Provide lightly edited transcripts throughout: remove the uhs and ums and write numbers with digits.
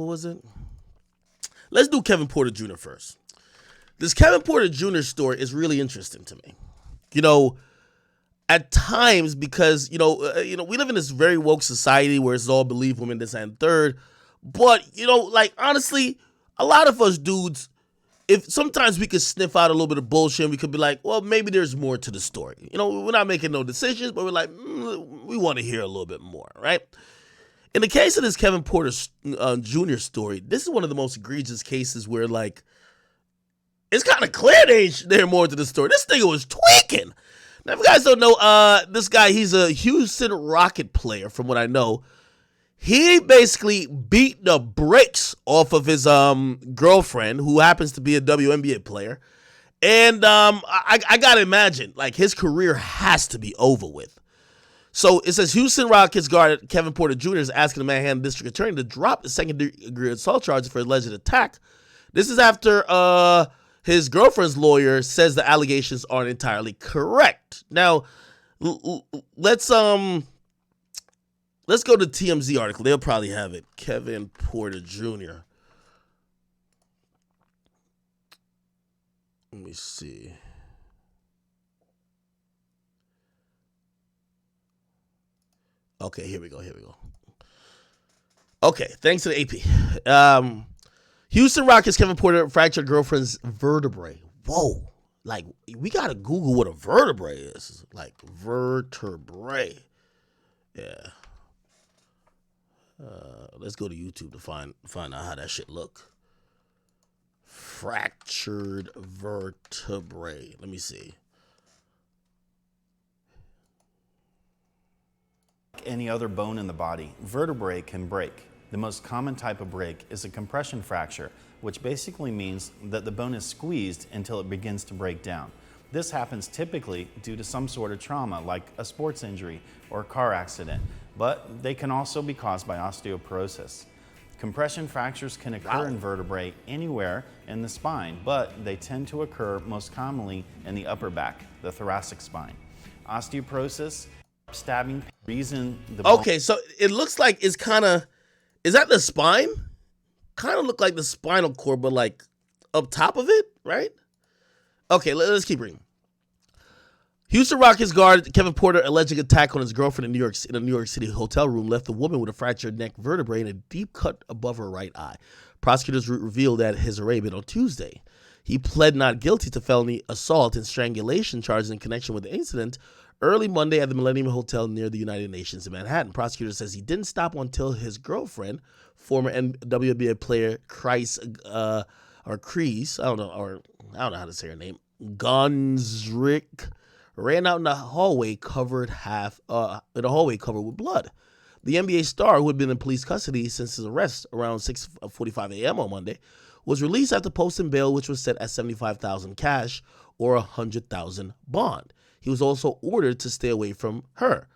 What was it? Let's do Kevin Porter Jr. first. This Kevin Porter Jr. story is really interesting to me. You know, at times, because we live in this very woke society where it's all believe women this and third. But like honestly, a lot of us dudes, if sometimes we could sniff out a little bit of bullshit, and we could be like, well, maybe there's more to the story. We're not making no decisions, but we're like, we want to hear a little bit more, right? In the case of this Kevin Porter Jr. story, this is one of the most egregious cases where, like, it's kind of clear there's more to the story. This nigga was tweaking. Now, if you guys don't know, this guy, he's a Houston Rocket player, from what I know. He basically beat the brakes off of his girlfriend, who happens to be a WNBA player. And I got to imagine, like, his career has to be over with. So it says Houston Rockets guard Kevin Porter Jr. is asking the Manhattan District Attorney to drop the second-degree assault charges for alleged attack. This is after his girlfriend's lawyer says the allegations aren't entirely correct. Now, let's go to TMZ article. They'll probably have it. Kevin Porter Jr. Let me see. Okay, here we go. Okay, thanks to the AP. Houston Rockets Kevin Porter fractured girlfriend's vertebrae. Whoa. Like, we got to Google what a vertebrae is. Like, vertebrae. Yeah. Let's go to YouTube to find out how that shit look. Fractured vertebrae. Let me see. Any other bone in the body, vertebrae can break. The most common type of break is a compression fracture, which basically means that the bone is squeezed until it begins to break down. This happens typically due to some sort of trauma, like a sports injury or a car accident, but they can also be caused by osteoporosis. Compression fractures can occur in vertebrae anywhere in the spine, but they tend to occur most commonly in the upper back, the thoracic spine. Osteoporosis, stabbing, reason the bone. Okay, so it looks like it's kind of, is that the spine? Kind of look like the spinal cord, but like up top of it, right? Okay, let's keep reading. Houston Rockets guard Kevin Porter alleging attack on his girlfriend in a New York City hotel room left the woman with a fractured neck vertebrae and a deep cut above her right eye. Prosecutors revealed that his arraignment on Tuesday. He pled not guilty to felony assault and strangulation charges in connection with the incident early Monday at the Millennium Hotel near the United Nations in Manhattan. Prosecutor says he didn't stop until his girlfriend, former WNBA player Kreis, I don't know how to say her name, Gonzrick, ran out in the hallway covered with blood. The NBA star, who had been in police custody since his arrest around 6:45 a.m. on Monday, was released after posting bail, which was set at $75,000 cash or $100,000 bond. He was also ordered to stay away from her.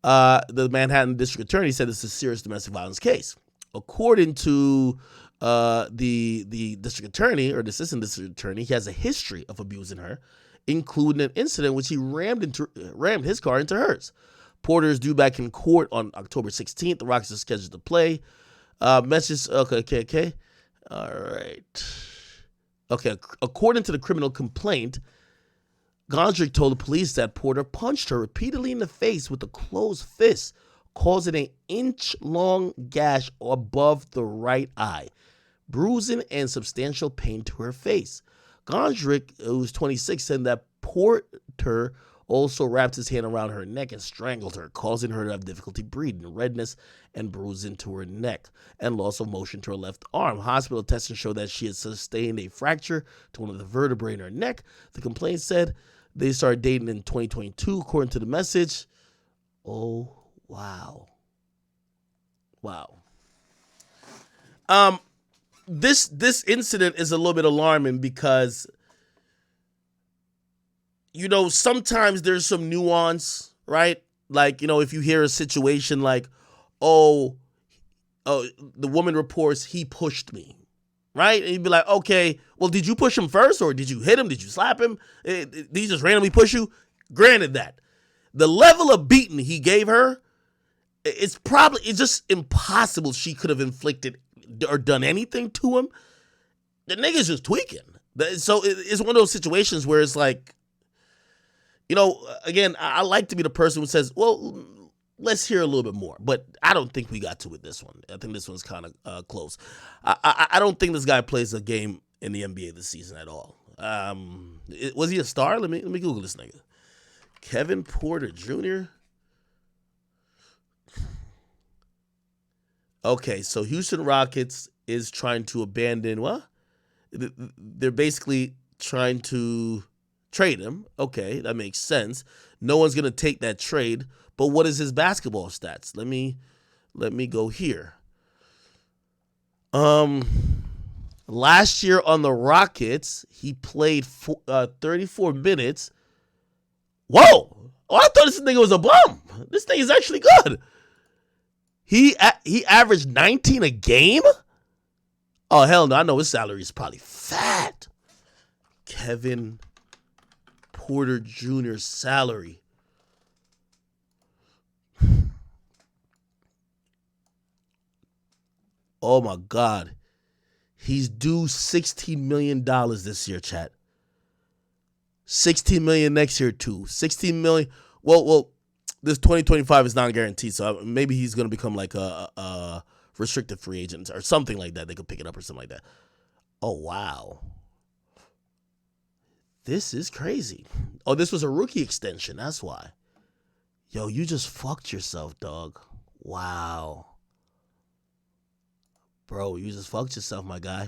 The Manhattan District Attorney said this is a serious domestic violence case. According to the district attorney, or the assistant district attorney, he has a history of abusing her, including an incident in which he rammed his car into hers. Porter is due back in court on October 16th. The Rockets are scheduled to play. Okay. All right. Okay, according to the criminal complaint, Gondrick told the police that Porter punched her repeatedly in the face with a closed fist, causing an inch-long gash above the right eye, bruising and substantial pain to her face. Gondrick, who was 26, said that Porter also wrapped his hand around her neck and strangled her, causing her to have difficulty breathing, redness and bruising to her neck, and loss of motion to her left arm. Hospital testing showed that she had sustained a fracture to one of the vertebrae in her neck. The complaint said they started dating in 2022, according to the message. Oh, wow. This incident is a little bit alarming because, sometimes there's some nuance, right? Like, if you hear a situation like, oh, the woman reports he pushed me, right? And you'd be like, okay, well, did you push him first, or did you hit him? Did you slap him? Did he just randomly push you? Granted that. The level of beating he gave her, it's just impossible she could have inflicted or done anything to him. The nigga's just tweaking. So it's one of those situations where it's like, again, I like to be the person who says, well, let's hear a little bit more. But I don't think we got to with this one. I think this one's kind of close. I don't think this guy plays a game in the NBA this season at all. Was he a star? Let me Google this nigga. Kevin Porter Jr. Okay, so Houston Rockets is trying to abandon what? They're basically trying to trade him. Okay, that makes sense. No one's gonna take that trade. But what is his basketball stats? Let me go here. Last year on the Rockets, he played 34 minutes. Whoa! Oh, I thought this nigga was a bum. This thing is actually good. He averaged 19 a game? Oh, hell no. I know his salary is probably fat. Kevin Porter Jr.'s salary. Oh, my God. He's due $16 million this year, chat. $16 million next year, too. $16 million. Well, this 2025 is not guaranteed, so maybe he's going to become like a restricted free agent or something like that. They could pick it up or something like that. Oh, wow. This is crazy. Oh, this was a rookie extension. That's why. Yo, you just fucked yourself, dog. Wow. Bro, you just fucked yourself, my guy.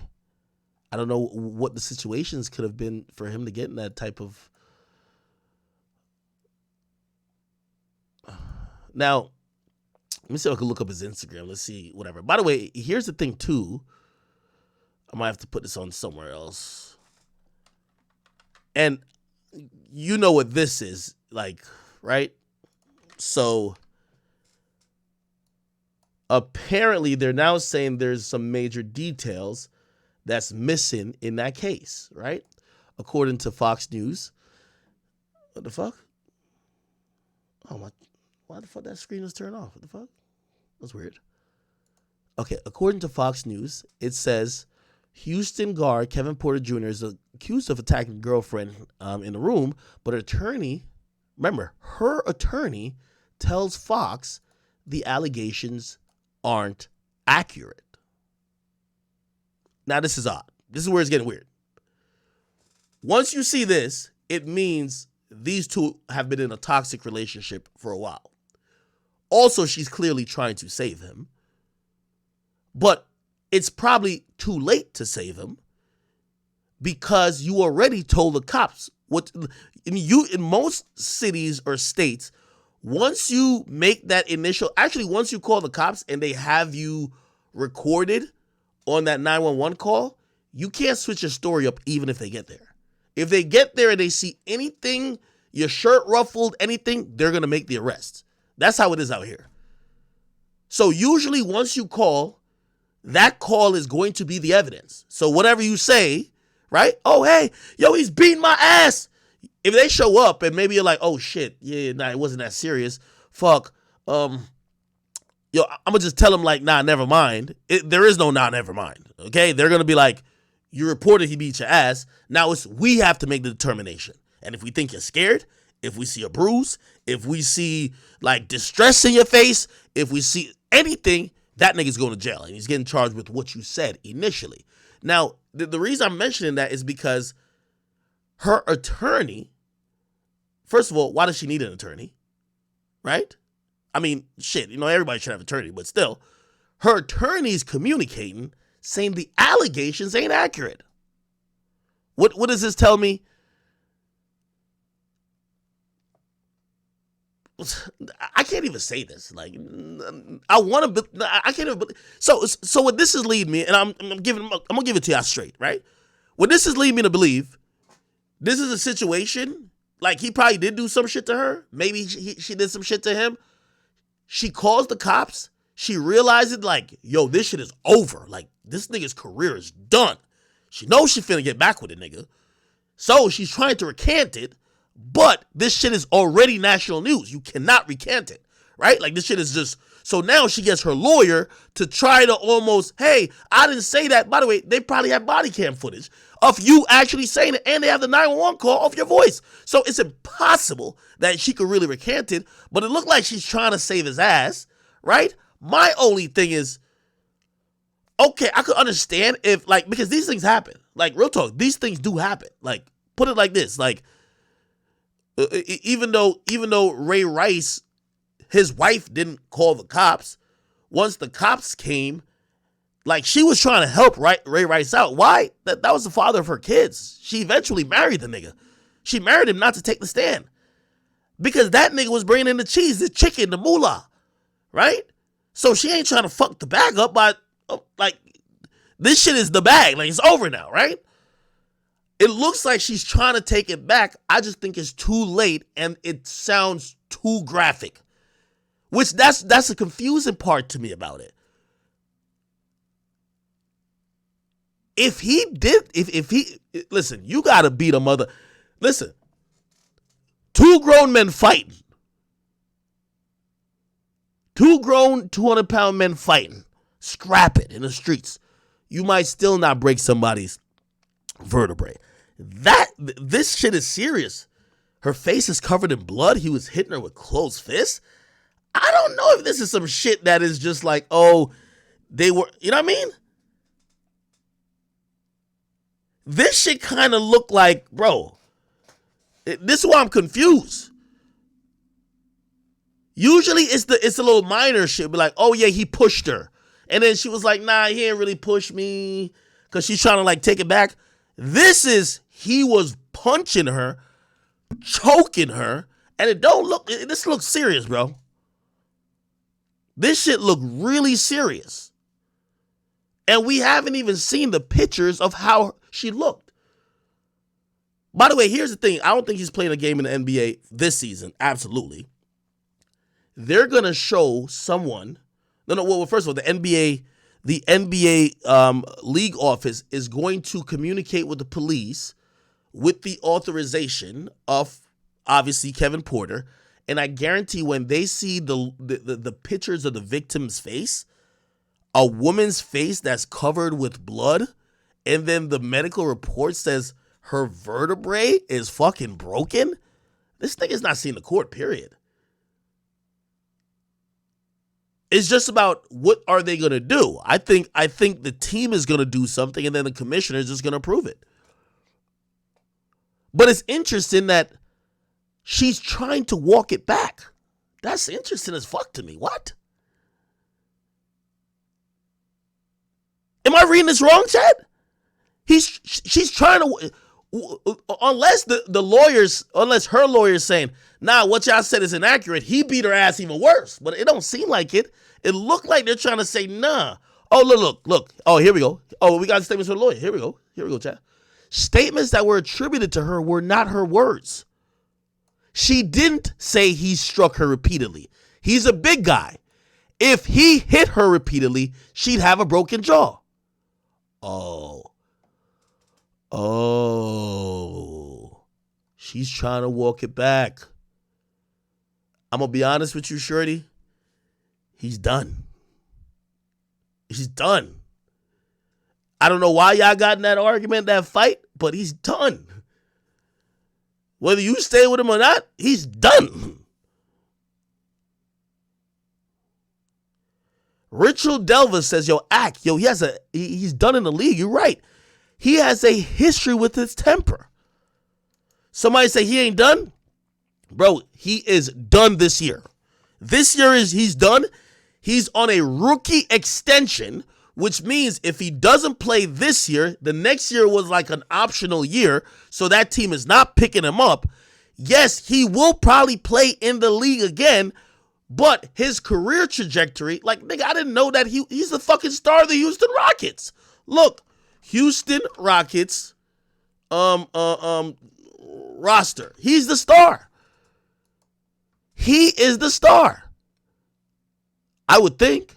I don't know what the situations could have been for him to get in that type of... Now, let me see if I can look up his Instagram. Let's see, whatever. By the way, here's the thing, too. I might have to put this on somewhere else. And you know what this is, like, right? So... apparently, they're now saying there's some major details that's missing in that case, right? According to Fox News. What the fuck? Oh, my. Why the fuck that screen was turned off? What the fuck? That's weird. Okay, according to Fox News, it says Houston guard Kevin Porter Jr. is accused of attacking a girlfriend in the room, but her attorney tells Fox the allegations aren't accurate. Now, this is odd. This is where it's getting weird. Once you see this, it means these two have been in a toxic relationship for a while. Also, she's clearly trying to save him. But it's probably too late to save him because you already told the cops what in most cities or states. Once you make that once you call the cops and they have you recorded on that 911 call, you can't switch your story up even if they get there. If they get there and they see anything, your shirt ruffled, anything, they're going to make the arrest. That's how it is out here. So usually once you call, that call is going to be the evidence. So whatever you say, right? Oh, hey, yo, he's beating my ass. If they show up and maybe you're like, oh shit, yeah, nah, it wasn't that serious. Fuck. Yo, I'm gonna just tell him like, nah, never mind. There is no nah, never mind. Okay? They're gonna be like, you reported he beat your ass. Now we have to make the determination. And if we think you're scared, if we see a bruise, if we see like distress in your face, if we see anything, that nigga's going to jail and he's getting charged with what you said initially. Now, the reason I'm mentioning that is because her attorney, first of all, why does she need an attorney? Right? I mean, shit, everybody should have an attorney, but still, her attorney's communicating saying the allegations ain't accurate. What does this tell me? I can't even say this. Like, I can't even. So what this is leading me, and I'm gonna give it to y'all straight, right? What this is leading me to believe, this is a situation like he probably did do some shit to her. Maybe she did some shit to him. She calls the cops. She realizes like, yo, this shit is over. Like, this nigga's career is done. She knows she finna get back with a nigga. So she's trying to recant it, but this shit is already national news. You cannot recant it, right? Like, this shit is just, So now she gets her lawyer to try to almost, hey, I didn't say that. By the way, they probably have body cam footage of you actually saying it, and they have the 911 call of your voice. So it's impossible that she could really recant it, but it looked like she's trying to save his ass, right? My only thing is, okay, I could understand if, like, because these things happen. Like, real talk, these things do happen. Like, put it like this, like, even though Ray Rice, his wife didn't call the cops, once the cops came, like, she was trying to help Ray Rice out. Why? That was the father of her kids. She eventually married the nigga. She married him not to take the stand. Because that nigga was bringing in the cheese, the chicken, the moolah, right? So she ain't trying to fuck the bag up by, like, this shit is the bag. Like, it's over now, right? It looks like she's trying to take it back. I just think it's too late and it sounds too graphic. Which that's the confusing part to me about it. If he listen, you gotta beat a mother. Listen, two grown men fighting. Two grown 200-pound men fighting. Scrap it in the streets. You might still not break somebody's vertebrae. This shit is serious. Her face is covered in blood. He was hitting her with closed fists. I don't know if this is some shit that is just like, oh, they were, you know what I mean? This shit kind of looked like, bro, this is why I'm confused. Usually it's a little minor shit, but like, oh yeah, he pushed her. And then she was like, nah, he didn't really push me, because she's trying to like take it back. This is, he was punching her, choking her, and this looks serious, bro. This shit looked really serious. And we haven't even seen the pictures of how she looked. By the way, here's the thing. I don't think he's playing a game in the NBA this season. Absolutely. They're going to show someone. Well, first of all, the NBA league office is going to communicate with the police with the authorization of, obviously, Kevin Porter. And I guarantee when they see the pictures of the victim's face, a woman's face that's covered with blood, and then the medical report says her vertebrae is fucking broken, this thing is not seen in court, period. It's just about what are they going to do. I think the team is going to do something, and then the commissioner is just going to approve it. But it's interesting that she's trying to walk it back. That's interesting as fuck to me. What? Am I reading this wrong, Chad? She's trying to, unless unless her lawyer's saying, nah, what y'all said is inaccurate, he beat her ass even worse. But it don't seem like it. It looked like they're trying to say, nah. Oh, look. Oh, here we go. Oh, we got statements from the lawyer. Here we go, Chad. Statements that were attributed to her were not her words. She didn't say he struck her repeatedly. He's a big guy. If he hit her repeatedly, she'd have a broken jaw. Oh. She's trying to walk it back. I'm going to be honest with you, Shorty. He's done. He's done. I don't know why y'all got in that argument, that fight, but he's done. Whether you stay with him or not, he's done. Richard Delva says, he's done in the league. You're right. He has a history with his temper. Somebody say he ain't done? Bro, he is done this year. This year he's done. He's on a rookie extension, which means if he doesn't play this year, the next year was like an optional year, so that team is not picking him up. Yes, he will probably play in the league again, but his career trajectory, like, nigga, I didn't know that he's the fucking star of the Houston Rockets. Look, Houston Rockets roster. He's the star. He is the star. I would think.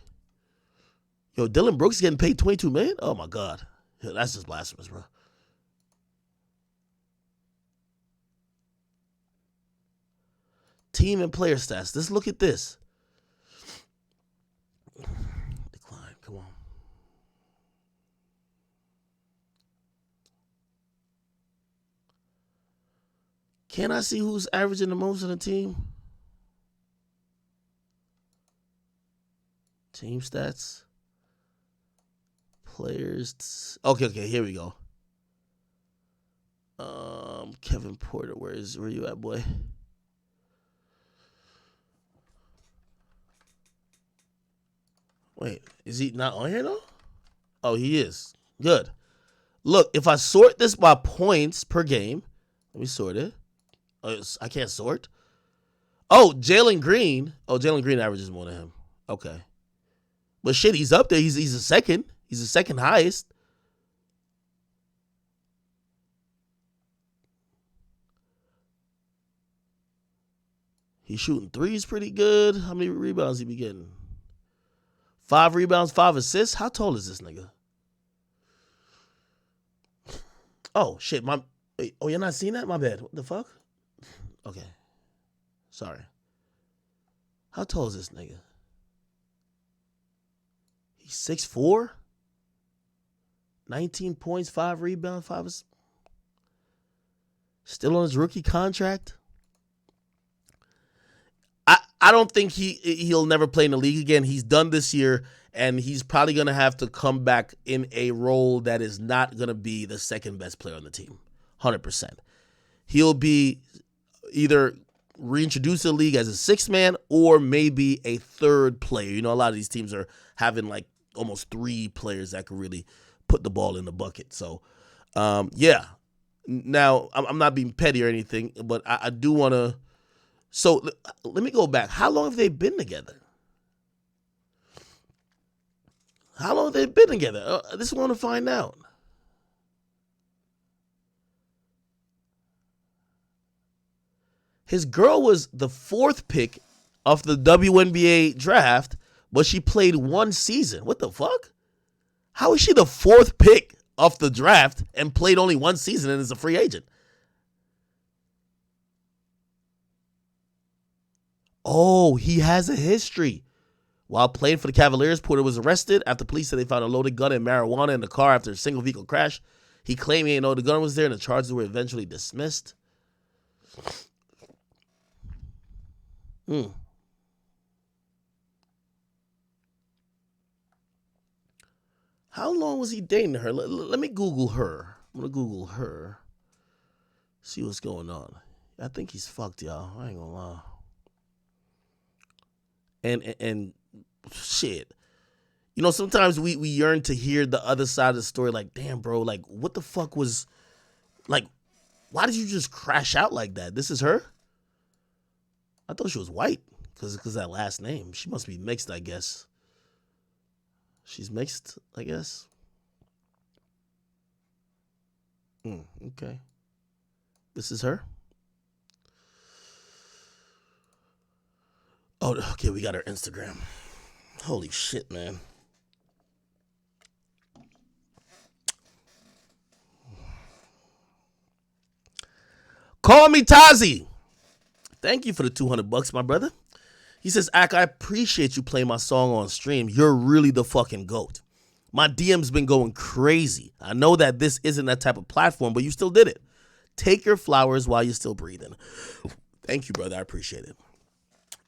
Yo, Dylan Brooks getting paid $22 million? Oh my God. That's just blasphemous, bro. Team and player stats. Let's look at this. Can I see who's averaging the most on the team? Team stats. Players. Okay, here we go. Kevin Porter, where you at, boy? Wait, is he not on here though? Oh, he is. Good. Look, if I sort this by points per game, let me sort it. Oh, I can't sort. Oh, Jalen Green. Oh, Jalen Green averages more than him. Okay. But shit, he's up there. He's a second. He's the second highest. He's shooting threes pretty good. How many rebounds he be getting? 5 rebounds, 5 assists. How tall is this nigga? Oh shit, oh, you're not seeing that? My bad. What the fuck? Okay. Sorry. How tall is this nigga? He's 6'4"? 19 points, 5 rebounds, 5 assists. Still on his rookie contract. I don't think he'll never play in the league again. He's done this year, and he's probably going to have to come back in a role that is not going to be the second best player on the team. 100%. He'll be either reintroduced to the league as a sixth man or maybe a third player. You know, a lot of these teams are having like almost 3 players that can really put the ball in the bucket. So, yeah. Now, I'm not being petty or anything, but I do want to. So let me go back. How long have they been together? How long have they been together? This is what I want to find out. His girl was the 4th pick of the WNBA draft, but she played 1 season. What the fuck? How is she the 4th pick of the draft and played only 1 season and is a free agent? Oh, he has a history. While playing for the Cavaliers, Porter was arrested after police said they found a loaded gun and marijuana in the car after a single vehicle crash. He claimed he didn't know the gun was there, and the charges were eventually dismissed. How long was he dating her? Let me Google her. I'm going to Google her. See what's going on. I think he's fucked, y'all. I ain't going to lie. And shit, you know, sometimes we yearn to hear the other side of the story. Like, damn, bro, like, what the fuck was, like, why did you just crash out like that? This is her? I thought she was white because that last name. She must be mixed, I guess. She's mixed, I guess. Okay. This is her? Oh, okay, we got her Instagram. Holy shit, man. Call me Tazi. Thank you for the $200, my brother. He says, Ak, I appreciate you playing my song on stream. You're really the fucking GOAT. My DM's been going crazy. I know that this isn't that type of platform, but you still did it. Take your flowers while you're still breathing. Thank you, brother. I appreciate it.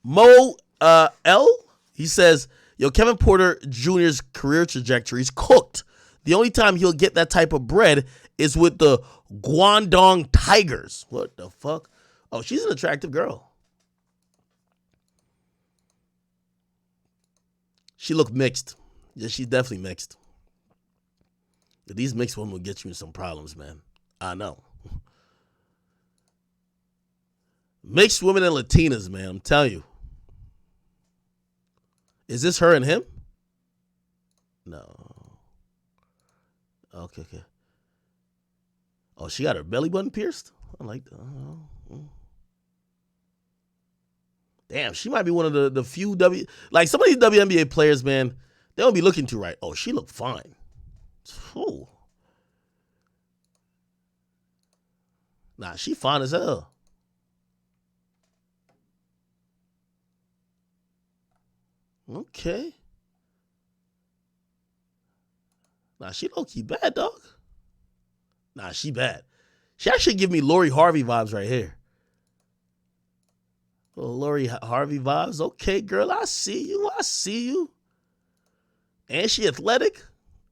Mo L, he says, yo, Kevin Porter Jr.'s career trajectory is cooked. The only time he'll get that type of bread is with the Guangdong Tigers. What the fuck? Oh, she's an attractive girl. She looked mixed. Yeah, she's definitely mixed. These mixed women will get you in some problems, man. I know. Mixed women and Latinas, man. I'm telling you. Is this her and him? No. Okay. Oh, she got her belly button pierced? I like that. Damn, she might be one of the few like some of these WNBA players, man, they don't be looking too right. Oh, she looked fine. Ooh. Nah, she fine as hell. Okay. Nah, she low-key bad, dog. Nah, she bad. She actually give me Lori Harvey vibes right here. Lori Harvey vibes. Okay, girl, I see you. I see you. And she athletic.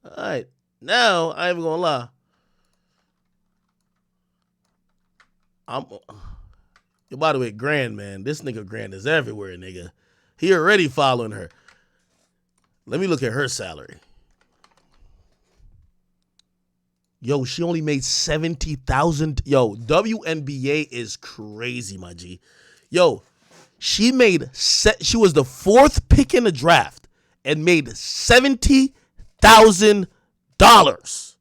All right. Now, I ain't even gonna lie. I'm by the way, Grand, man. This nigga Grand is everywhere, nigga. He already following her. Let me look at her salary. Yo, she only made 70,000. Yo, WNBA is crazy, my G. Yo, she was the 4th pick in the draft and made $70,000.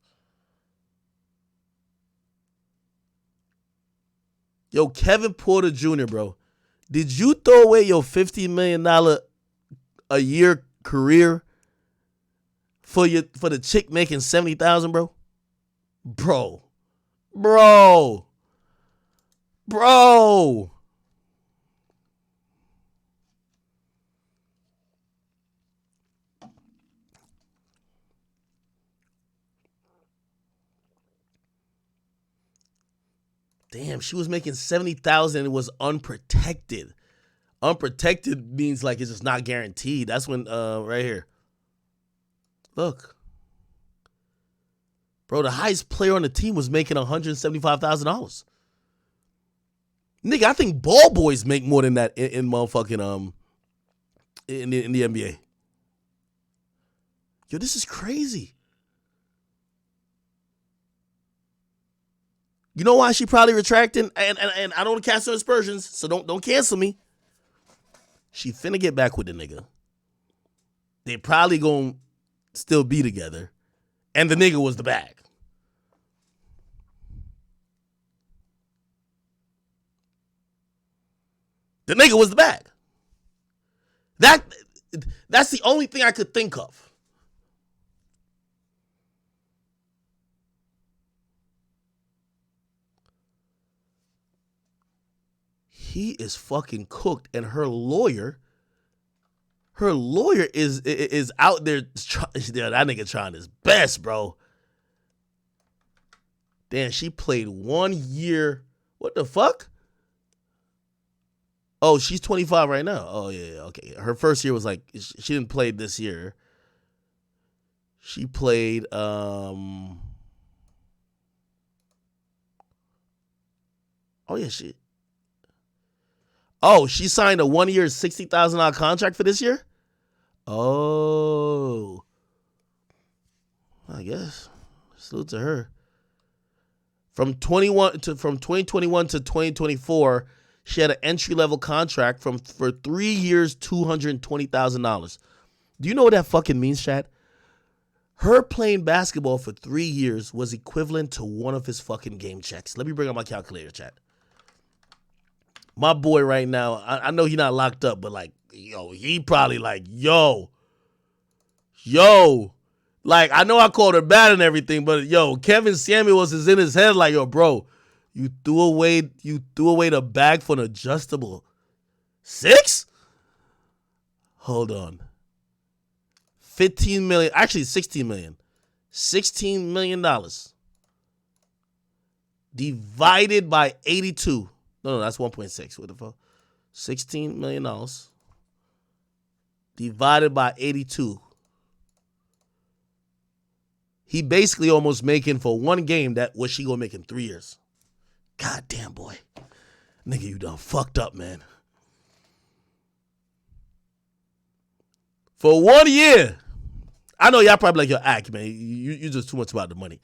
Yo, Kevin Porter Jr., bro. Did you throw away your $50 million a year career for the chick making 70,000, bro? Bro. Damn, she was making 70,000 and it was unprotected. Unprotected means like it's just not guaranteed. That's when right here. Look. Bro, the highest player on the team was making $175,000. Nigga, I think ball boys make more than that in motherfucking in the NBA. Yo, this is crazy. You know why she probably retracting? And I don't cast her aspersions, so don't cancel me. She finna get back with the nigga. They probably gonna still be together. And the nigga was the bag. The nigga was the bag. That's the only thing I could think of. He is fucking cooked, and her lawyer is out there. That nigga trying his best, bro. Damn, she played 1 year. What the fuck? Oh, she's 25 right now. Oh, yeah, okay. Her first year was like, she didn't play this year. She played, oh, yeah, she signed a 1 year, $60,000 contract for this year? Oh. I guess. Salute to her. From 2021 to 2024, she had an entry-level contract for 3 years, $220,000. Do you know what that fucking means, chat? Her playing basketball for 3 years was equivalent to one of his fucking game checks. Let me bring up my calculator, chat. My boy right now, I know he's not locked up, but like, yo, he probably like, yo. Like, I know I called her bad and everything, but yo, Kevin Samuels is in his head like, yo, bro, you threw away the bag for an adjustable 6? Hold on. 15 million, actually 16 million. $16 million divided by 82. No, that's 1.6. What the fuck? $16 million divided by 82. He basically almost making for one game that what she gonna make in 3 years. God damn, boy. Nigga, you done fucked up, man. For 1 year. I know y'all probably like, your act, man. You just too much about the money.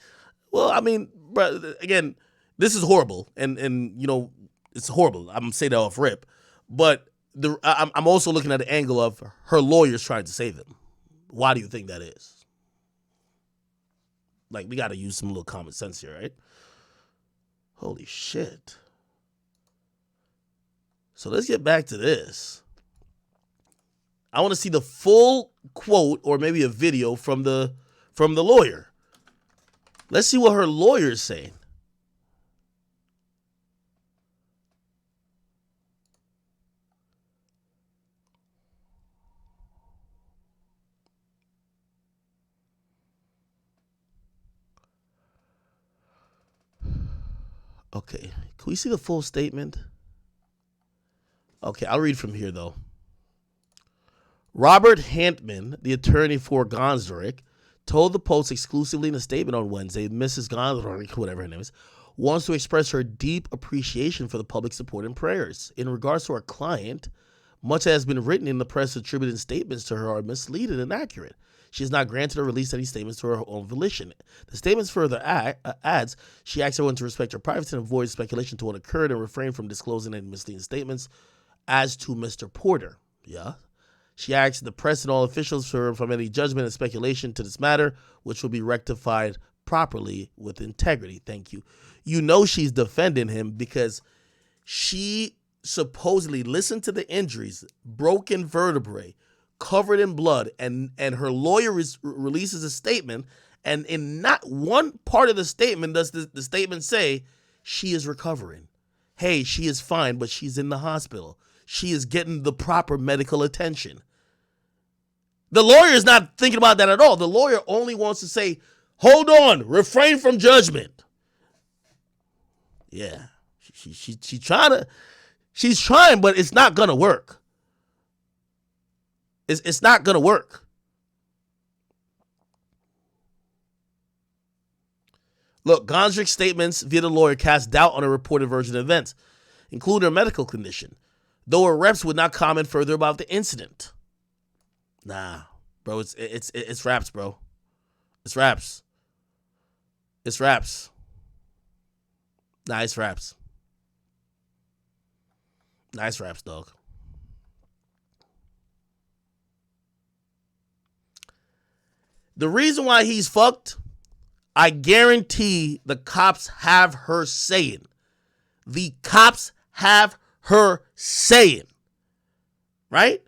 Well, I mean, bro, again, this is horrible. And you know, it's horrible. I'm gonna say that off rip. But I'm also looking at the angle of her lawyers trying to save him. Why do you think that is? Like, we got to use some little common sense here, right? Holy shit. So let's get back to this. I want to see the full quote or maybe a video from the lawyer. Let's see what her lawyer is saying. Okay, can we see the full statement? Okay, I'll read from here, though. Robert Hantman, the attorney for Gonzarek, told the Post exclusively in a statement on Wednesday, Mrs. Gonzarek, whatever her name is, wants to express her deep appreciation for the public support and prayers. In regards to our client, much has been written in the press attributing statements to her are misleading and inaccurate. She has not granted or released any statements to her own volition. The statements further adds, she asks everyone to respect her privacy and avoid speculation to what occurred and refrain from disclosing any misleading statements as to Mr. Porter. Yeah. She asks the press and all officials from any judgment and speculation to this matter, which will be rectified properly with integrity. Thank you. You know she's defending him because she supposedly listened to the injuries, broken vertebrae, covered in blood, and her lawyer releases a statement, and in not one part of the statement does the statement say she is recovering. Hey, she is fine, but she's in the hospital. She is getting the proper medical attention. The lawyer is not thinking about that at all. The lawyer only wants to say, hold on, refrain from judgment. Yeah, she's trying, but it's not gonna work. It's not gonna work. Look, Gonzarik's statements via the lawyer cast doubt on a reported version of events, including her medical condition, though her reps would not comment further about the incident. Nah, bro, it's raps, bro. It's raps. It's raps. Nah, it's raps. Nice raps, dog. The reason why he's fucked, I guarantee the cops have her saying. The cops have her saying. Right?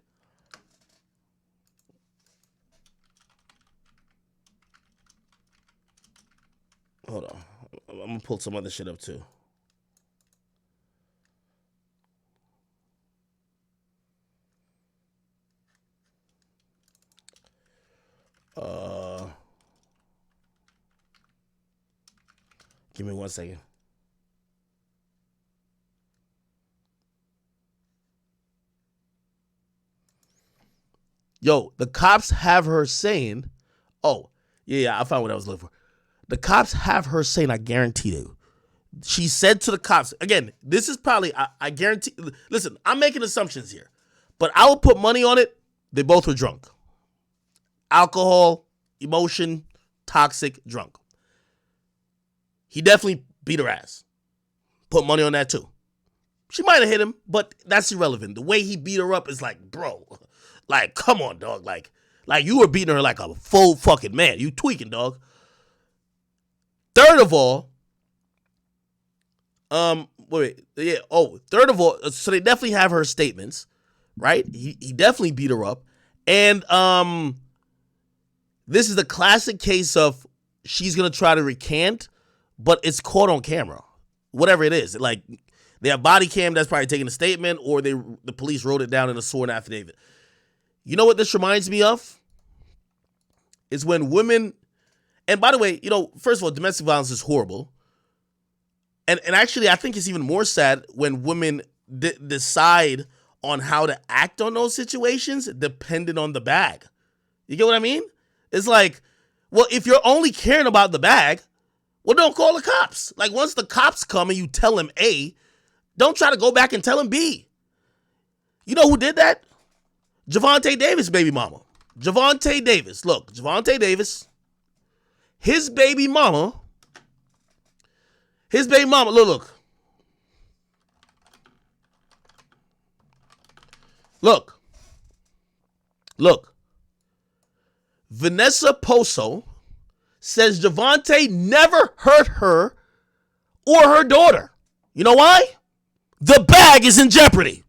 Hold on. I'm going to pull some other shit up too. Give me 1 second. Yo, the cops have her saying, oh, yeah, I found what I was looking for. The cops have her saying, I guarantee you. She said to the cops, again, this is probably, I guarantee, listen, I'm making assumptions here, but I will put money on it. They both were drunk. Alcohol, emotion, toxic, drunk. He definitely beat her ass. Put money on that too. She might have hit him, but that's irrelevant. The way he beat her up is like, bro, like, come on, dog. Like you were beating her like a full fucking man. You tweaking, dog. Third of all, third of all, so they definitely have her statements, right? He definitely beat her up. And this is the classic case of she's going to try to recant, but it's caught on camera. Whatever it is. Like, they have body cam that's probably taking a statement, or the police wrote it down in a sworn affidavit. You know what this reminds me of? Is when women, and by the way, first of all, domestic violence is horrible. And actually, I think it's even more sad when women decide on how to act on those situations depending on the bag. You get what I mean? It's like, well, if you're only caring about the bag, well, don't call the cops. Like, once the cops come and you tell them A, don't try to go back and tell them B. You know who did that? Javante Davis' baby mama. Javante Davis. Look, Javante Davis, his baby mama, look. Vanessa Poso says Javante never hurt her or her daughter. You know why? The bag is in jeopardy.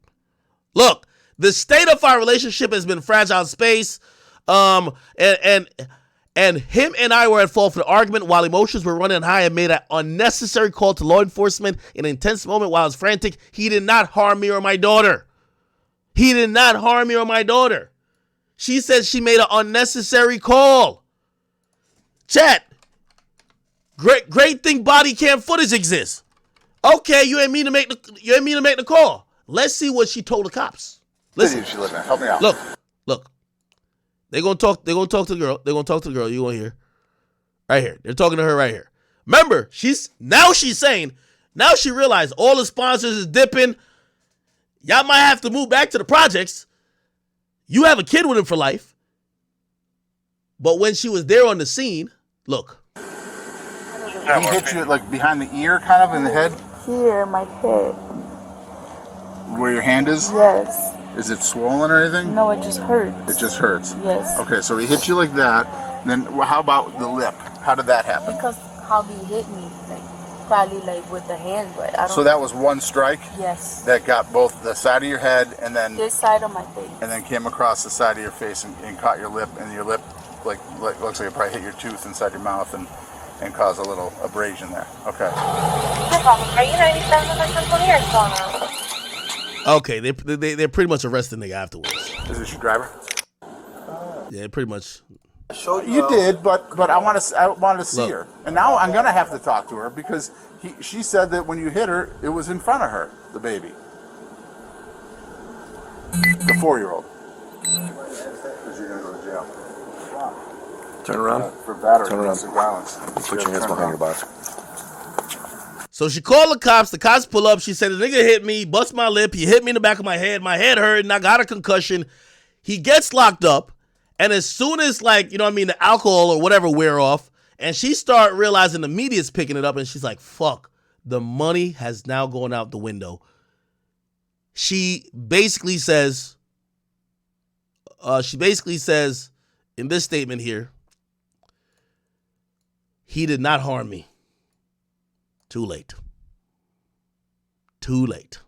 Look, the state of our relationship has been fragile space. And him and I were at fault for the argument while emotions were running high and made an unnecessary call to law enforcement in an intense moment while I was frantic. He did not harm me or my daughter. She says she made an unnecessary call. Chat. Great thing body cam footage exists. Okay, you ain't mean to make the call. Let's see what she told the cops. Listen. She lived in. Help me out. Look. They're gonna talk to the girl. They're gonna talk to the girl. You're gonna hear. Right here. They're talking to her right here. Remember, she's saying, now she realized all the sponsors is dipping. Y'all might have to move back to the projects. You have a kid with him for life. But when she was there on the scene, look. He hit you like behind the ear, kind of in the head? Here, my head. Where your hand is? Yes. Is it swollen or anything? No, it just hurts. It just hurts? Yes. Okay, so he hit you like that. Then how about the lip? How did that happen? Because how he hit me, like probably like with the hand, but I don't. So that was one strike? Yes. That got both the side of your head and then This side of my face. and then came across the side of your face and caught your lip, and your lip like looks like it probably hit your tooth inside your mouth and caused a little abrasion there. Okay. No problem. Are you 97 or something here? What's going on? Okay, they're pretty much arresting the nigga afterwards. Is this your driver? Yeah, pretty much. You did, but I wanted to see her, and now I'm gonna have to talk to her because she said that when you hit her, it was in front of her, the baby, the 4-year-old. Because you're gonna go to jail. Turn around. For battery. Turn around. Domestic violence. Put your hands behind your back. So she called the cops. The cops pull up. She said, the nigga hit me, bust my lip. He hit me in the back of my head. My head hurt, and I got a concussion. He gets locked up. And as soon as, like, you know what I mean, the alcohol or whatever wear off, and she start realizing the media's picking it up, and she's like, fuck, the money has now gone out the window. She basically says in this statement here, he did not harm me. Too late. Too late.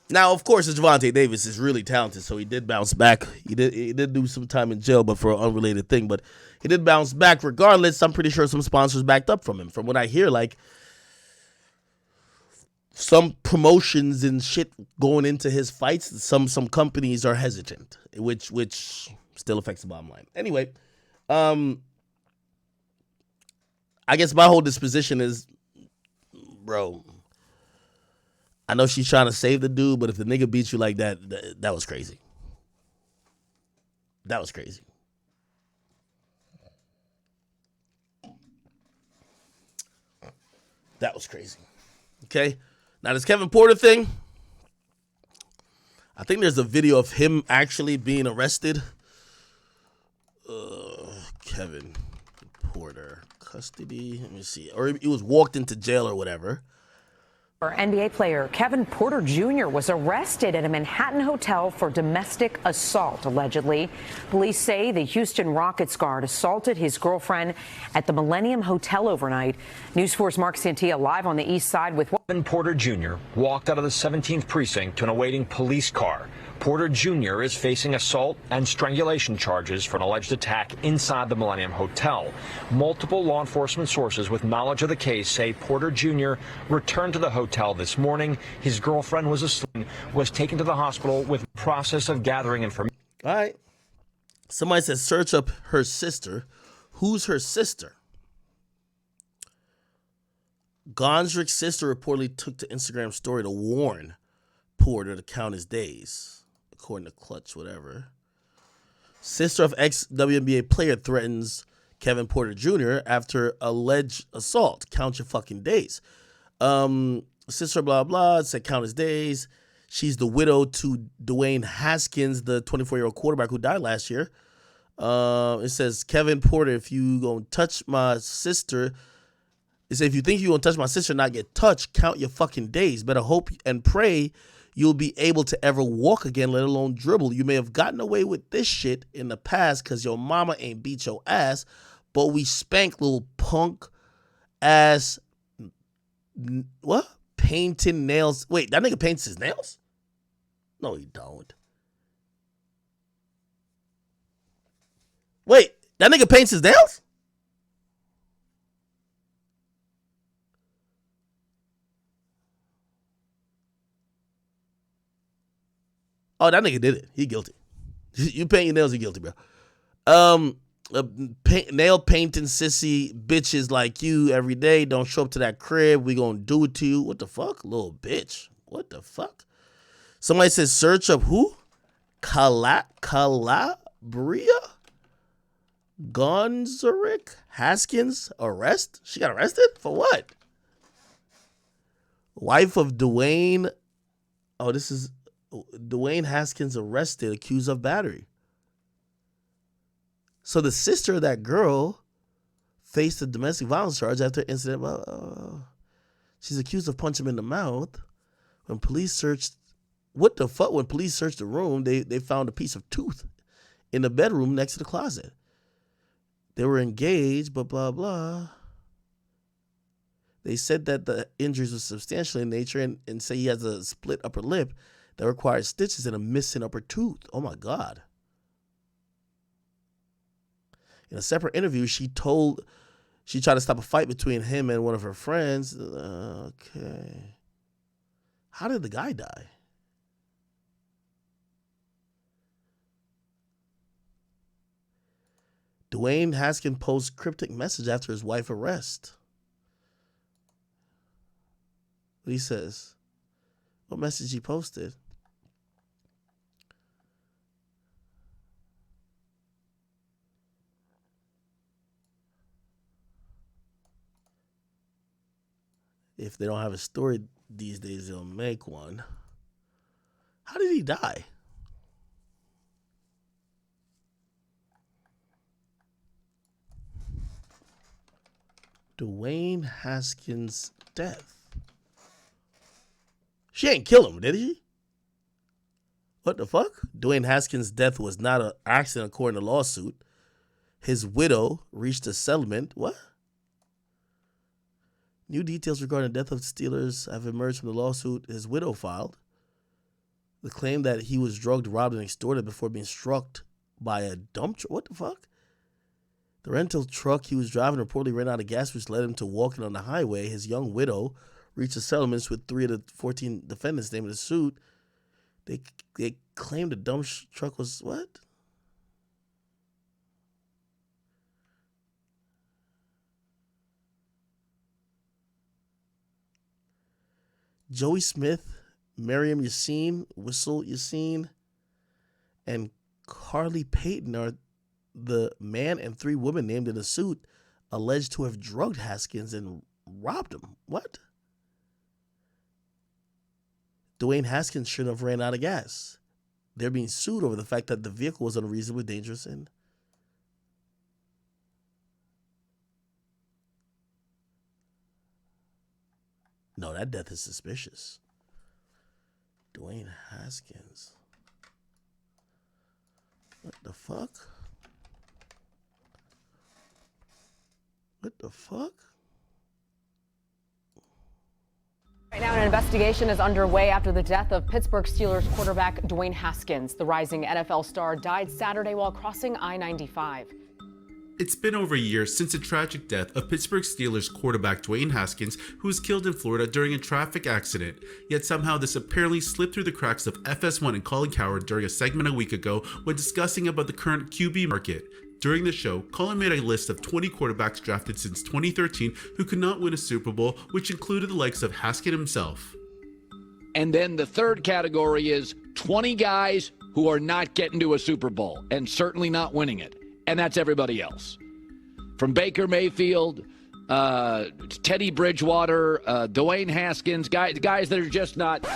Now, of course, Javante Davis is really talented, so he did bounce back. He did do some time in jail, but for an unrelated thing. But he did bounce back. Regardless, I'm pretty sure some sponsors backed up from him. From what I hear, like some promotions and shit going into his fights, some companies are hesitant, which still affects the bottom line. Anyway, I guess my whole disposition is, bro, I know she's trying to save the dude, but if the nigga beats you like that, that was crazy. That was crazy. That was crazy. Okay? Now, this Kevin Porter thing, I think there's a video of him actually being arrested. Kevin Porter, custody, let me see. Or he was walked into jail or whatever. NBA player Kevin Porter Jr. was arrested at a Manhattan hotel for domestic assault, allegedly. Police say the Houston Rockets guard assaulted his girlfriend at the Millennium Hotel overnight. News 4's Mark Santia live on the east side with Kevin Porter Jr. walked out of the 17th precinct to an awaiting police car. Porter Jr. is facing assault and strangulation charges for an alleged attack inside the Millennium Hotel. Multiple law enforcement sources with knowledge of the case say Porter Jr. returned to the hotel this morning. His girlfriend was asleep, was taken to the hospital with the process of gathering information. All right. Somebody said search up her sister. Who's her sister? Gondrik's sister reportedly took to Instagram story to warn Porter to count his days. According to Clutch, whatever. Sister of ex-WNBA player threatens Kevin Porter Jr. after alleged assault. Count your fucking days. Sister blah, blah, said count his days. She's the widow to Dwayne Haskins, the 24-year-old quarterback who died last year. It says, Kevin Porter, if you gonna touch my sister, it says, if you think you gonna touch my sister and not get touched, count your fucking days. Better hope and pray you'll be able to ever walk again, let alone dribble. You may have gotten away with this shit in the past because your mama ain't beat your ass, but we spank little punk ass, what? Painting nails. Wait, that nigga paints his nails? No, he don't. Wait, that nigga paints his nails? Oh, that nigga did it. He guilty. You paint your nails, you guilty, bro. nail painting sissy bitches like you every day don't show up to that crib. We gonna do it to you. What the fuck? Little bitch. What the fuck? Somebody says search of who? Calabria? Gonzaric Haskins arrest? She got arrested? For what? Wife of Dwayne. Oh, this is Dwayne Haskins arrested, accused of battery. So the sister of that girl faced a domestic violence charge after an incident. She's accused of punching him in the mouth. When police searched, what the fuck? When police searched the room, they found a piece of tooth in the bedroom next to the closet. They were engaged, but blah, blah. They said that the injuries were substantial in nature and say he has a split upper lip that requires stitches and a missing upper tooth. Oh, my God. In a separate interview, she tried to stop a fight between him and one of her friends. Okay. How did the guy die? Dwayne Haskins posts cryptic message after his wife's arrest. What he says? What message he posted? If they don't have a story these days, they'll make one. How did he die? Dwayne Haskins' death. She ain't kill him, did she? What the fuck? Dwayne Haskins' death was not an accident according to lawsuit. His widow reached a settlement. What? New details regarding the death of Steelers have emerged from the lawsuit his widow filed. The claim that he was drugged, robbed, and extorted before being struck by a dump truck. What the fuck? The rental truck he was driving reportedly ran out of gas, which led him to walking on the highway. His young widow reached a settlement with 3 of the 14 defendants named in the suit. They claimed the dump truck was what? Joey Smith, Miriam Yassine, Whistle Yassine, and Carly Payton are the man and 3 women named in the suit alleged to have drugged Haskins and robbed him. What? Dwayne Haskins shouldn't have ran out of gas. They're being sued over the fact that the vehicle was unreasonably dangerous and no, that death is suspicious. Dwayne Haskins. What the fuck? What the fuck? Right now, an investigation is underway after the death of Pittsburgh Steelers quarterback Dwayne Haskins. The rising NFL star died Saturday while crossing I-95. It's been over a year since the tragic death of Pittsburgh Steelers quarterback Dwayne Haskins, who was killed in Florida during a traffic accident. Yet somehow this apparently slipped through the cracks of FS1 and Colin Cowherd during a segment a week ago when discussing about the current QB market. During the show, Colin made a list of 20 quarterbacks drafted since 2013 who could not win a Super Bowl, which included the likes of Haskins himself. And then the third category is 20 guys who are not getting to a Super Bowl and certainly not winning it. And that's everybody else. From Baker Mayfield, Teddy Bridgewater, Dwayne Haskins, guys that are just not.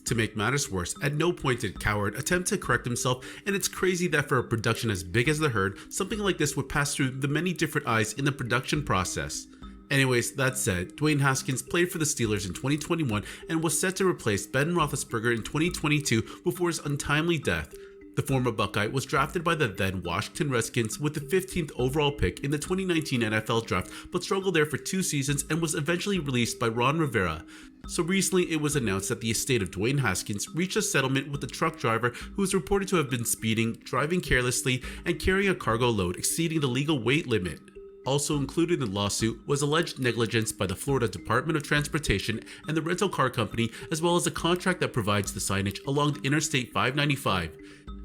To make matters worse, at no point did Cowherd attempt to correct himself, and it's crazy that for a production as big as The Herd, something like this would pass through the many different eyes in the production process. Anyways, that said, Dwayne Haskins played for the Steelers in 2021 and was set to replace Ben Roethlisberger in 2022 before his untimely death. The former Buckeye was drafted by the then Washington Redskins with the 15th overall pick in the 2019 NFL Draft, but struggled there for 2 seasons and was eventually released by Ron Rivera. So recently it was announced that the estate of Dwayne Haskins reached a settlement with the truck driver who was reported to have been speeding, driving carelessly, and carrying a cargo load exceeding the legal weight limit. Also included in the lawsuit was alleged negligence by the Florida Department of Transportation and the rental car company, as well as a contract that provides the signage along the Interstate 595.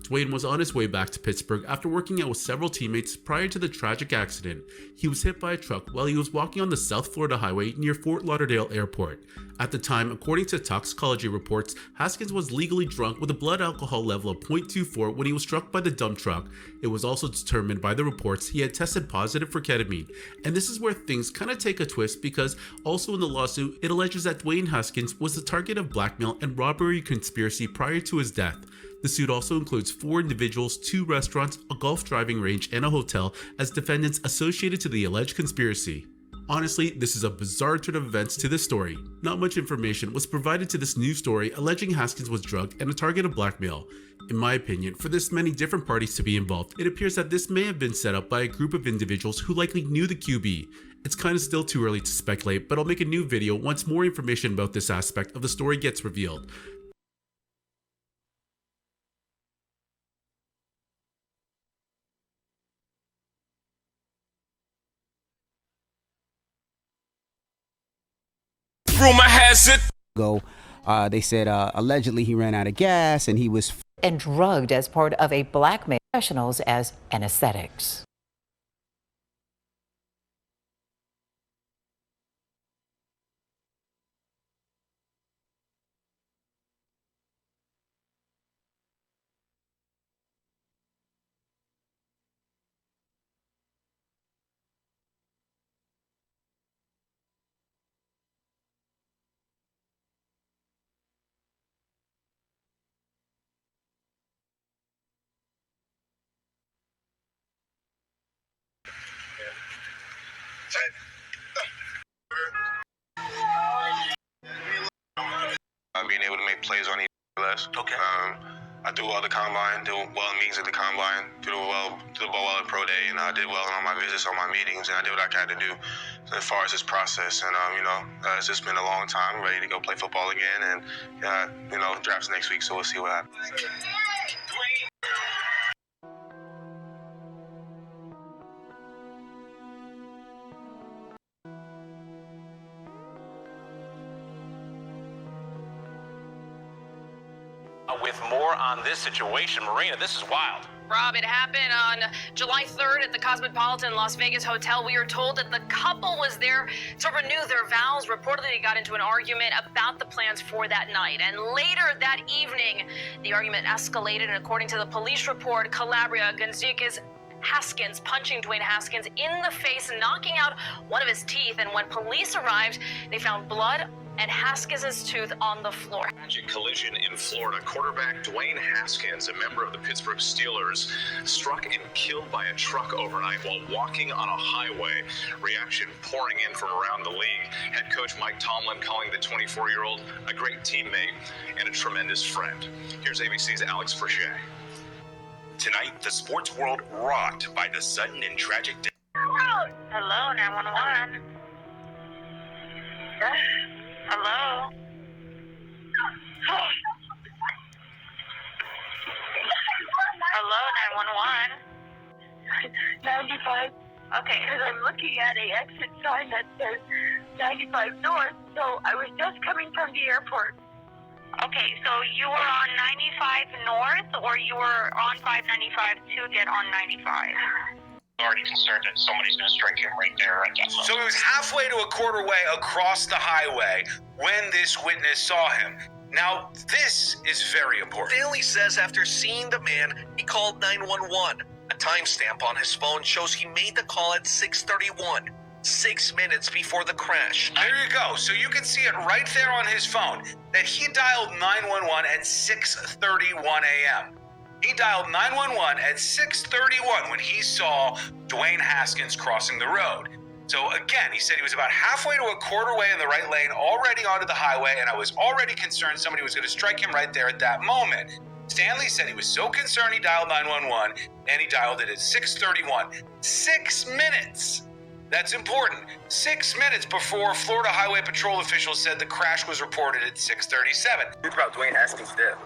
Dwayne was on his way back to Pittsburgh after working out with several teammates prior to the tragic accident. He was hit by a truck while he was walking on the South Florida Highway near Fort Lauderdale Airport. At the time, according to toxicology reports, Haskins was legally drunk with a blood alcohol level of 0.24 when he was struck by the dump truck. It was also determined by the reports he had tested positive for ketamine. And this is where things kind of take a twist, because also in the lawsuit, it alleges that Dwayne Haskins was the target of blackmail and robbery conspiracy prior to his death. The suit also includes 4 individuals, 2 restaurants, a golf driving range, and a hotel as defendants associated to the alleged conspiracy. Honestly, this is a bizarre turn of events to this story. Not much information was provided to this news story alleging Haskins was drugged and a target of blackmail. In my opinion, for this many different parties to be involved, it appears that this may have been set up by a group of individuals who likely knew the QB. It's kind of still too early to speculate, but I'll make a new video once more information about this aspect of the story gets revealed. Rumor has it. They said allegedly he ran out of gas and he was and drugged as part of a blackmail professionals as anesthetics. Being able to make plays on less. Okay. I do well at the combine, do well in meetings at the combine, do the ball well at pro day, and I did well on my visits, on my meetings, and I did what I had to do as far as this process. And it's just been a long time. I'm ready to go play football again, and draft's next week, so we'll see what happens. With more on this situation, Marina, this is wild. Rob, it happened on July 3rd at the Cosmopolitan Las Vegas Hotel. We are told that the couple was there to renew their vows. Reportedly, they got into an argument about the plans for that night. And later that evening, the argument escalated. And according to the police report, Calabria Gonzalez Haskins punching Dwayne Haskins in the face, knocking out one of his teeth. And when police arrived, they found blood and Haskins' tooth on the floor. Tragic collision in Florida. Quarterback Dwayne Haskins, a member of the Pittsburgh Steelers, struck and killed by a truck overnight while walking on a highway. Reaction pouring in from around the league. Head coach Mike Tomlin calling the 24-year-old a great teammate and a tremendous friend. Here's ABC's Alex Frichet. Tonight, the sports world rocked by the sudden and tragic death. Hello, 911. Hello? Hello, 911. 95. Okay, because I'm looking at a exit sign that says 95 North, so I was just coming from the airport. Okay, so you were on 95 North, or you were on 595 to get on 95? Already concerned that somebody's going to strike him right there at that moment. So he was halfway to a quarter-way across the highway when this witness saw him. Now, this is very important. Daly says after seeing the man, he called 911. A timestamp on his phone shows he made the call at 6:31, 6 minutes before the crash. There you go. So you can see it right there on his phone that he dialed 911 at 6:31 a.m. He dialed 911 at 6:31 when he saw Dwayne Haskins crossing the road. So again, he said he was about halfway to a quarter-way in the right lane, already onto the highway, and I was already concerned somebody was going to strike him right there at that moment. Stanley said he was so concerned he dialed 911, and he dialed it at 6:31. 6 minutes! That's important. 6 minutes before Florida Highway Patrol officials said the crash was reported at 6:37. It's about Dwayne Haskins' death.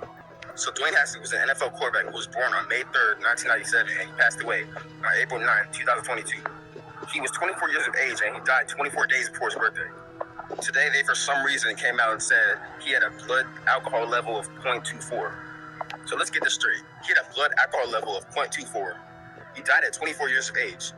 So Dwayne Haskins was an NFL quarterback who was born on May 3rd, 1997, and he passed away on April 9th, 2022. He was 24 years of age, and he died 24 days before his birthday. Today, they, for some reason, came out and said he had a blood alcohol level of 0.24. So let's get this straight. He had a blood alcohol level of 0.24. He died at 24 years of age,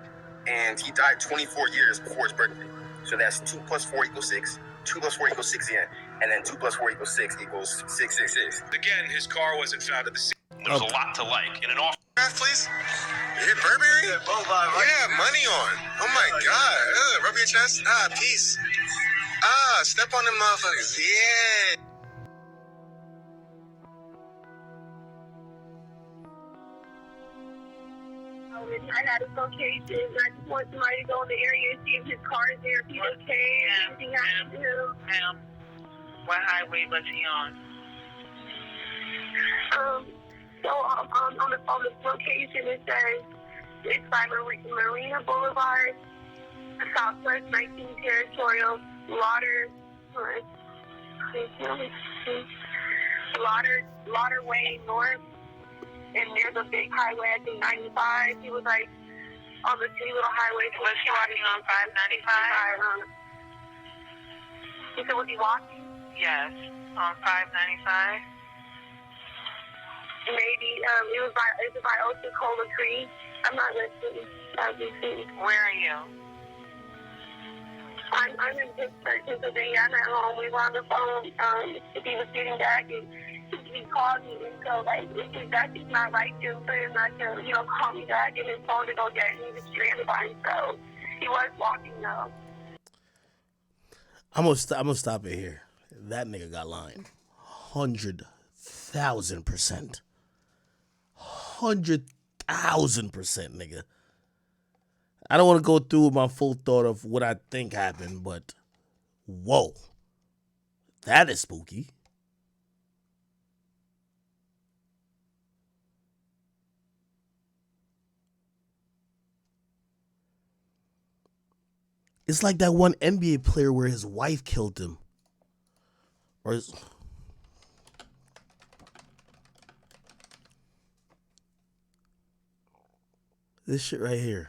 and he died 24 years before his birthday. So that's 2 plus 4 equals 6. 2 plus 4 equals 6 again, and then 2 plus 4 equals 6 equals 666. Again, his car wasn't found at the scene. There's a lot to like. In an off. Please. You hit Burberry? Yeah, money on. Oh my God. Rub your chest. Peace. Step on them motherfuckers. Yeah. I had his location. I just want somebody to go in the area and see if his car is there, if he's okay, if anything happened to him. Ma'am, what highway was he on? On the location, it says it's by Marina Boulevard, Southwest 19 Territorial, Lauder Way North. And near the big highway, I think 95. He was like on the two little highways. Was he walking on 595? He said, was he walking? Yes, on 595. Maybe it was by Ocean Creek. I'm not listening. Where are you? I'm in Pittsburgh, Pennsylvania. I'm at home. We were on the phone. If he was getting back, and he called me, and so like if that's just not right to for him not to call me back and his phone to go get him. He was stranded by himself. He was walking though. I'm gonna stop it here. That nigga got lined. 100,000%. 100,000%, nigga. I don't want to go through my full thought of what I think happened, but whoa, that is spooky. It's like that one NBA player where his wife killed him. Or this shit right here.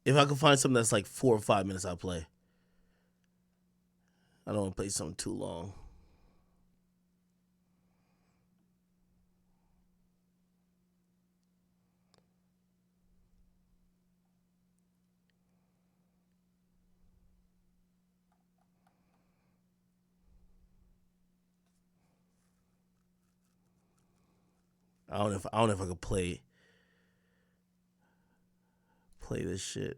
If I can find something that's like 4 or 5 minutes, I'll play. I don't want to play something too long. I don't know if I could play this shit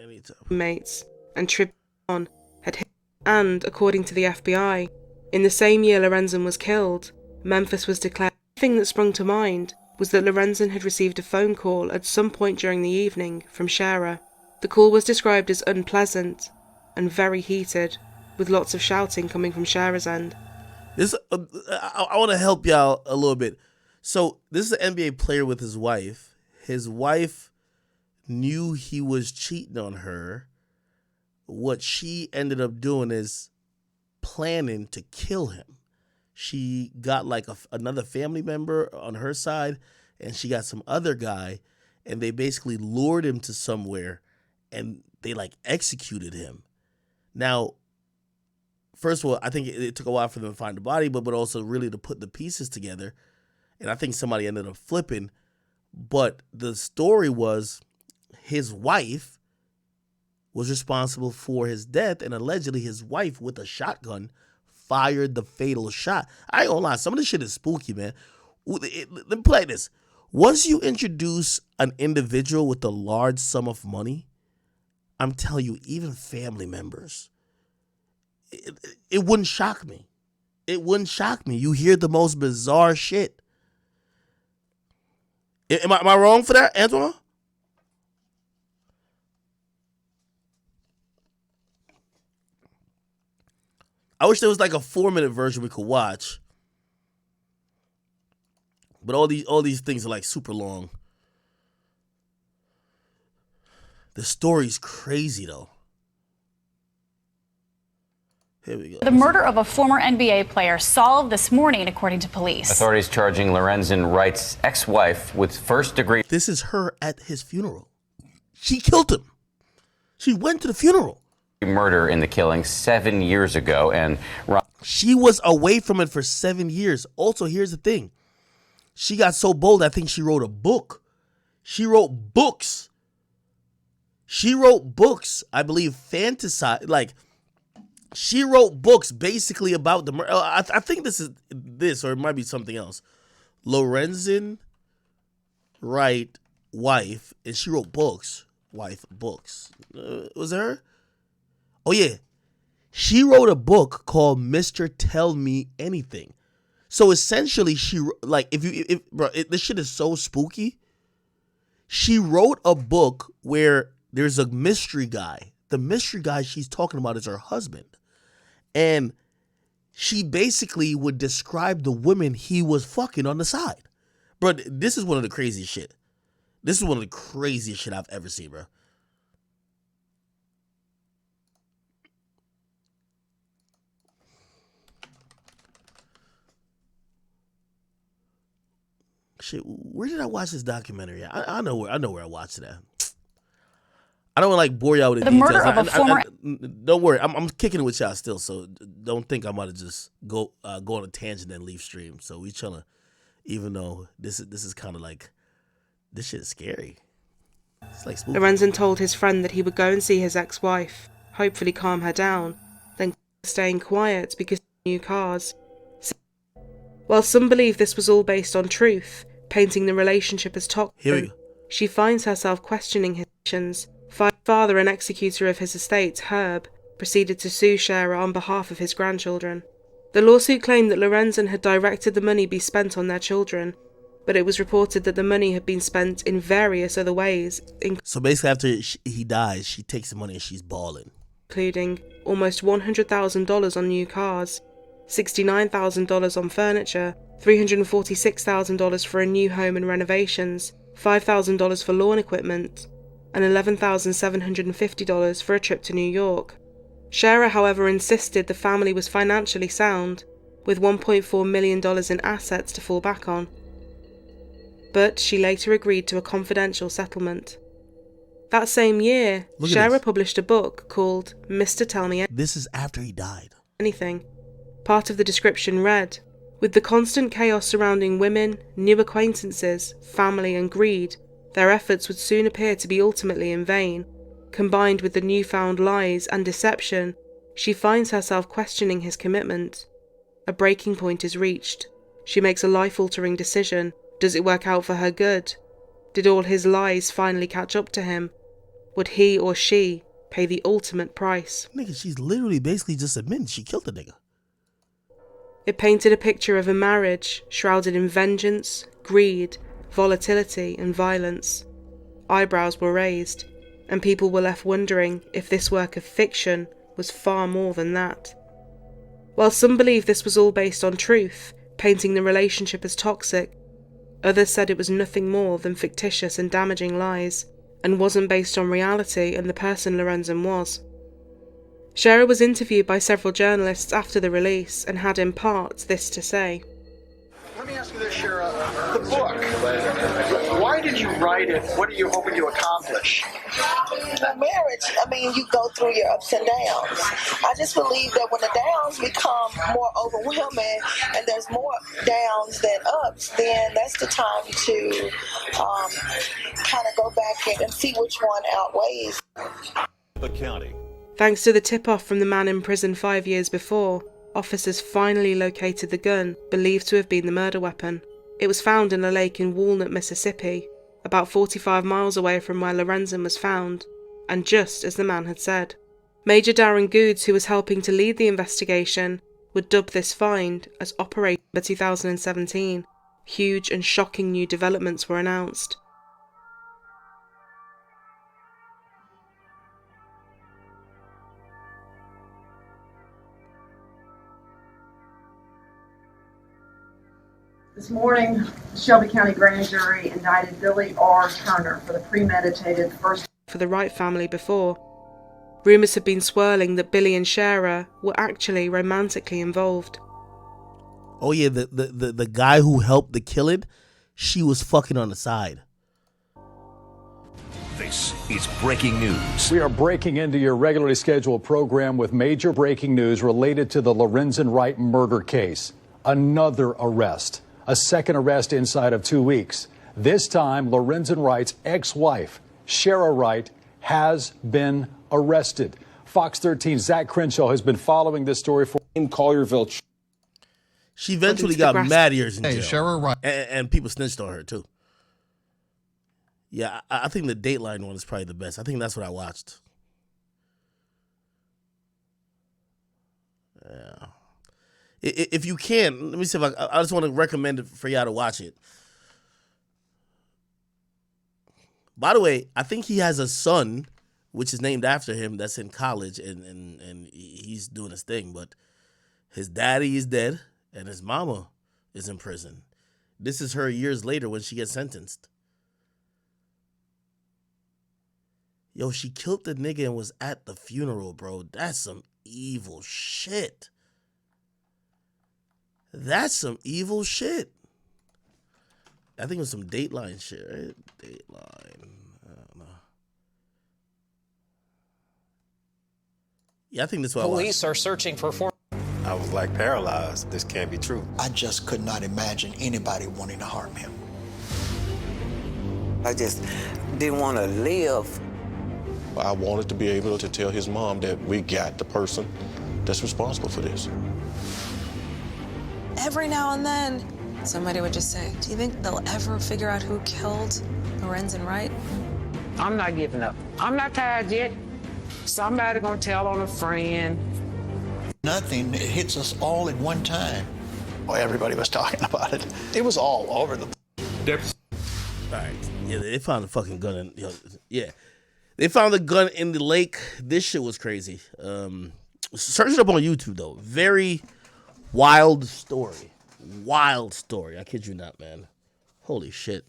anytime. Mates and Trib on had hit, and according to the FBI, in the same year Lorenzen was killed, Memphis was declared. The thing that sprung to mind was that Lorenzen had received a phone call at some point during the evening from Shara. The call was described as unpleasant and very heated, with lots of shouting coming from Shara's end. This I want to help y'all a little bit. So this is an NBA player with his wife. His wife knew he was cheating on her. What she ended up doing is planning to kill him. She got like another family member on her side, and she got some other guy, and they basically lured him to somewhere, and they like executed him. Now, first of all, I think it took a while for them to find the body, but also really to put the pieces together. And I think somebody ended up flipping. But the story was his wife was responsible for his death, and allegedly his wife, with a shotgun, fired the fatal shot. I ain't gonna lie, some of this shit is spooky, man. Let me play this. Once you introduce an individual with a large sum of money, I'm telling you, even family members, it wouldn't shock me. It wouldn't shock me. You hear the most bizarre shit. Am I wrong for that, Antoine? I wish there was like a 4-minute version we could watch. But all these things are like super long. The story's crazy though. Here we go. The murder of a former NBA player solved this morning, according to police. Authorities charging Lorenzen Wright's ex-wife with first-degree. This is her at his funeral. She killed him. She went to the funeral. Murder in the killing 7 years ago, and she was away from it for 7 years. Also, here's the thing. She got so bold, I think she wrote a book. She wrote books. She wrote books, I believe, she wrote books basically about the murder. I think this is this, or it might be something else. Lorenzen Wright, wife, and she wrote books. Wife, books. Was it her? Oh, yeah. She wrote a book called Mr. Tell Me Anything. So essentially, this shit is so spooky. She wrote a book where there's a mystery guy. The mystery guy she's talking about is her husband. And she basically would describe the women he was fucking on the side. Bro, this is one of the craziest shit. This is one of the craziest shit I've ever seen, bro. Shit, where did I watch this documentary? I know where I watched it at. I don't want to bore y'all with the details. Murder of a former. Don't worry, I'm kicking it with y'all still, so don't think I'm about to just go on a tangent and leave stream. So we trying to, even though this is kind of like, this shit is scary. It's like spooky. Lorenzen told his friend that he would go and see his ex-wife, hopefully calm her down, then staying quiet because of new cars. While some believe this was all based on truth, painting the relationship as toxic, she finds herself questioning his actions. Father and executor of his estate, Herb, proceeded to sue Scherer on behalf of his grandchildren. The lawsuit claimed that Lorenzen had directed the money be spent on their children, but it was reported that the money had been spent in various other ways. So basically after he dies, she takes the money and she's balling. Including almost $100,000 on new cars, $69,000 on furniture, $346,000 for a new home and renovations, $5,000 for lawn equipment, and $11,750 for a trip to New York. Scherer, however, insisted the family was financially sound, with $1.4 million in assets to fall back on. But she later agreed to a confidential settlement. That same year, Scherer published a book called Mr. Tell Me Anything. This is after he died. Part of the description read, "With the constant chaos surrounding women, new acquaintances, family and greed, their efforts would soon appear to be ultimately in vain. Combined with the newfound lies and deception, she finds herself questioning his commitment. A breaking point is reached. She makes a life-altering decision. Does it work out for her good? Did all his lies finally catch up to him? Would he or she pay the ultimate price?" Nigga, she's literally basically just admitting she killed the nigga. It painted a picture of a marriage shrouded in vengeance, greed, volatility and violence. Eyebrows were raised, and people were left wondering if this work of fiction was far more than that. While some believe this was all based on truth, painting the relationship as toxic, others said it was nothing more than fictitious and damaging lies, and wasn't based on reality and the person Lorenzen was. Scherer was interviewed by several journalists after the release and had in part this to say. Let me ask you this, Scherer. The book, why did you write it? What are you hoping to accomplish? Marriage, you go through your ups and downs. I just believe that when the downs become more overwhelming and there's more downs than ups, then that's the time to kind of go back and see which one outweighs. The county. Thanks to the tip-off from the man in prison 5 years before, officers finally located the gun, believed to have been the murder weapon. It was found in a lake in Walnut, Mississippi, about 45 miles away from where Lorenzen was found, and just as the man had said. Major Darren Goods, who was helping to lead the investigation, would dub this find as Operation 2017. Huge and shocking new developments were announced. This morning, the Shelby County Grand Jury indicted Billy R. Turner for the premeditated first... For the Wright family before. Rumours had been swirling that Billy and Shara were actually romantically involved. Oh yeah, the guy who helped the killing, she was fucking on the side. This is breaking news. We are breaking into your regularly scheduled program with major breaking news related to the Lorenzen Wright murder case. Another arrest. A second arrest inside of 2 weeks. This time, Lorenzen Wright's ex-wife, Shara Wright, has been arrested. Fox 13's Zach Crenshaw has been following this story for Collierville. She eventually got mad years in jail. Hey, Shara Wright. And people snitched on her too. Yeah, I think the Dateline one is probably the best. I think that's what I watched. Yeah. If you can, let me see if I just want to recommend it for y'all to watch it. By the way, I think he has a son, which is named after him, that's in college, and he's doing his thing. But his daddy is dead, and his mama is in prison. This is her years later when she gets sentenced. Yo, she killed the nigga and was at the funeral, bro. That's some evil shit. That's some evil shit. I think it was some Dateline shit, right? Dateline. I don't know. Yeah, I think this is what Police are searching for four. I was like paralyzed. This can't be true. I just could not imagine anybody wanting to harm him. I just didn't want to live. I wanted to be able to tell his mom that we got the person that's responsible for this. Every now and then, somebody would just say, do you think they'll ever figure out who killed Lorenzen Wright? I'm not giving up. I'm not tired yet. Somebody gonna tell on a friend. Nothing hits us all at one time. Well, everybody was talking about it. It was all over the place. All right. Yeah, they found the fucking gun in. Yeah. They found the gun in the lake. This shit was crazy. Search it up on YouTube, though. Very wild story. Wild story. I kid you not, man. Holy shit.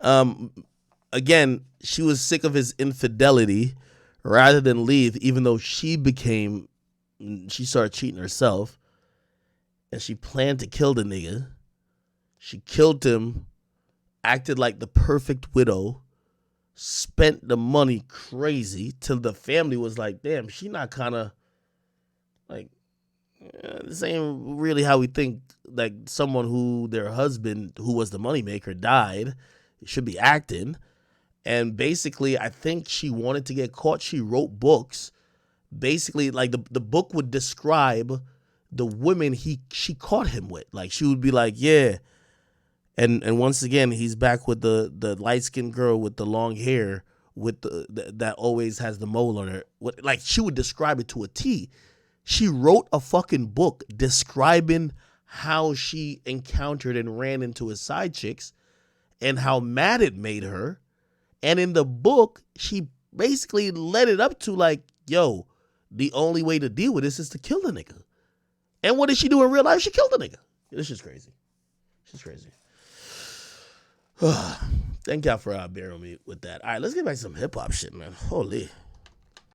Again, she was sick of his infidelity rather than leave, even though she started cheating herself. And she planned to kill the nigga. She killed him, acted like the perfect widow, spent the money crazy till the family was like, damn, she not kind of like, this ain't really how we think, like someone who their husband, who was the moneymaker, died, should be acting. And basically, I think she wanted to get caught. She wrote books. Basically, like the book would describe the women she caught him with. Like she would be like, yeah. And once again, he's back with the light-skinned girl with the long hair with that always has the mole on her. Like she would describe it to a T. She wrote a fucking book describing how she encountered and ran into his side chicks and how mad it made her. And in the book, she basically led it up to like, yo, the only way to deal with this is to kill the nigga. And what did she do in real life? She killed the nigga. This is crazy. She's crazy. Thank y'all for bearing with me with that. All right, let's get back to some hip hop shit, man. Holy.